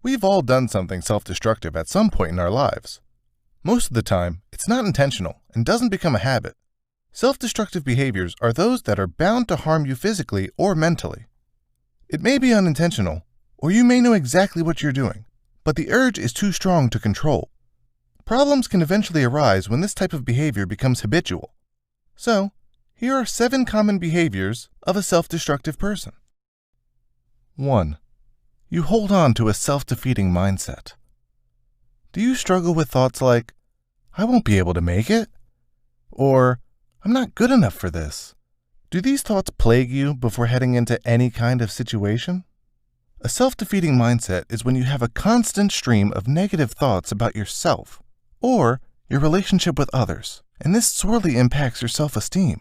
We've all done something self-destructive at some point in our lives. Most of the time, it's not intentional and doesn't become a habit. Self-destructive behaviors are those that are bound to harm you physically or mentally. It may be unintentional, or you may know exactly what you're doing, but the urge is too strong to control. Problems can eventually arise when this type of behavior becomes habitual. So, here are 7 common behaviors of a self-destructive person. 1. You hold on to a self-defeating mindset. Do you struggle with thoughts like, I won't be able to make it? Or, I'm not good enough for this? Do these thoughts plague you before heading into any kind of situation? A self-defeating mindset is when you have a constant stream of negative thoughts about yourself or your relationship with others, and this sorely impacts your self-esteem.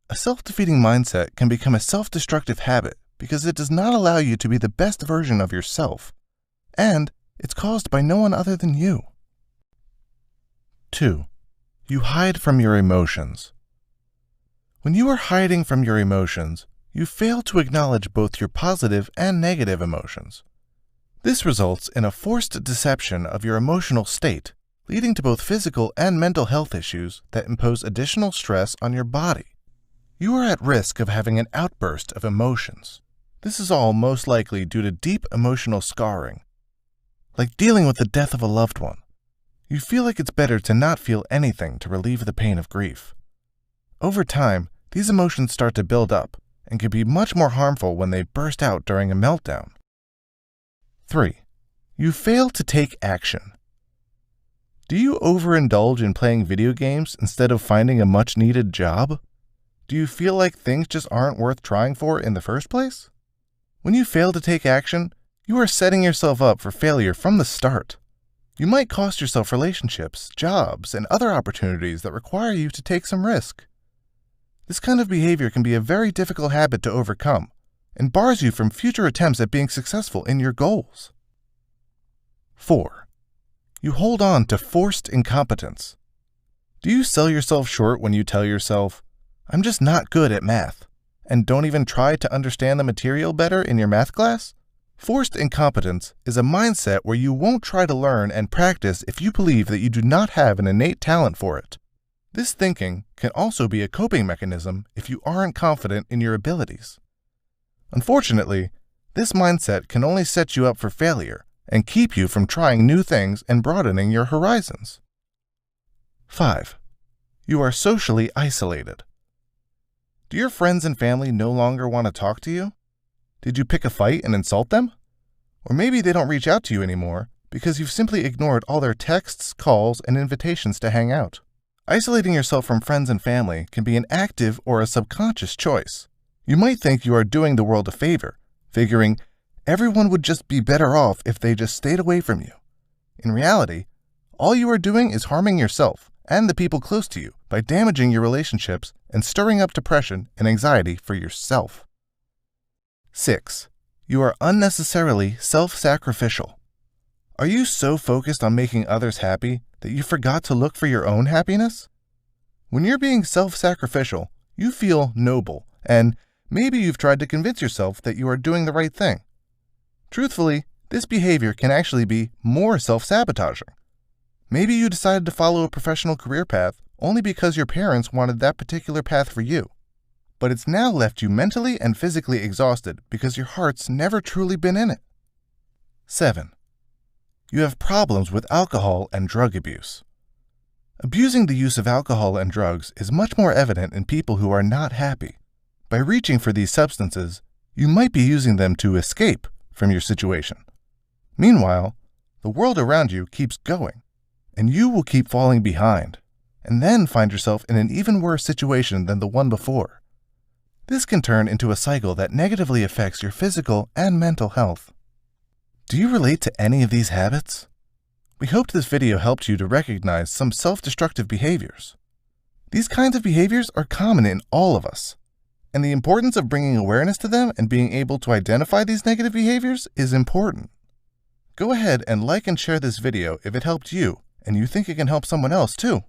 A self-defeating mindset can become a self-destructive habit because it does not allow you to be the best version of yourself, and it's caused by no one other than you. 2. You hide from your emotions. When you are hiding from your emotions, you fail to acknowledge both your positive and negative emotions. This results in a forced deception of your emotional state, leading to both physical and mental health issues that impose additional stress on your body. You are at risk of having an outburst of emotions. This is all most likely due to deep emotional scarring, like dealing with the death of a loved one. You feel like it's better to not feel anything to relieve the pain of grief. Over time, these emotions start to build up and can be much more harmful when they burst out during a meltdown. 3. You fail to take action. Do you overindulge in playing video games instead of finding a much-needed job? Do you feel like things just aren't worth trying for in the first place? When you fail to take action, you are setting yourself up for failure from the start. You might cost yourself relationships, jobs, and other opportunities that require you to take some risk. This kind of behavior can be a very difficult habit to overcome and bars you from future attempts at being successful in your goals. 4. You hold on to forced incompetence. Do you sell yourself short when you tell yourself, I'm just not good at math, and don't even try to understand the material better in your math class? Forced incompetence is a mindset where you won't try to learn and practice if you believe that you do not have an innate talent for it. This thinking can also be a coping mechanism if you aren't confident in your abilities. Unfortunately, this mindset can only set you up for failure and keep you from trying new things and broadening your horizons. 5. You are socially isolated. Do your friends and family no longer want to talk to you? Did you pick a fight and insult them? Or maybe they don't reach out to you anymore because you've simply ignored all their texts, calls, and invitations to hang out. Isolating yourself from friends and family can be an active or a subconscious choice. You might think you are doing the world a favor, figuring everyone would just be better off if they just stayed away from you. In reality, all you are doing is harming yourself and the people close to you by damaging your relationships and stirring up depression and anxiety for yourself. 6. You are unnecessarily self-sacrificial. Are you so focused on making others happy that you forgot to look for your own happiness? When you're being self-sacrificial, you feel noble, and maybe you've tried to convince yourself that you are doing the right thing. Truthfully, this behavior can actually be more self-sabotaging. Maybe you decided to follow a professional career path only because your parents wanted that particular path for you. But it's now left you mentally and physically exhausted because your heart's never truly been in it. 7. You have problems with alcohol and drug abuse. Abusing the use of alcohol and drugs is much more evident in people who are not happy. By reaching for these substances, you might be using them to escape from your situation. Meanwhile, the world around you keeps going, and you will keep falling behind, and then find yourself in an even worse situation than the one before. This can turn into a cycle that negatively affects your physical and mental health. Do you relate to any of these habits? We hoped this video helped you to recognize some self-destructive behaviors. These kinds of behaviors are common in all of us, and the importance of bringing awareness to them and being able to identify these negative behaviors is important. Go ahead and like and share this video if it helped you and you think it can help someone else too.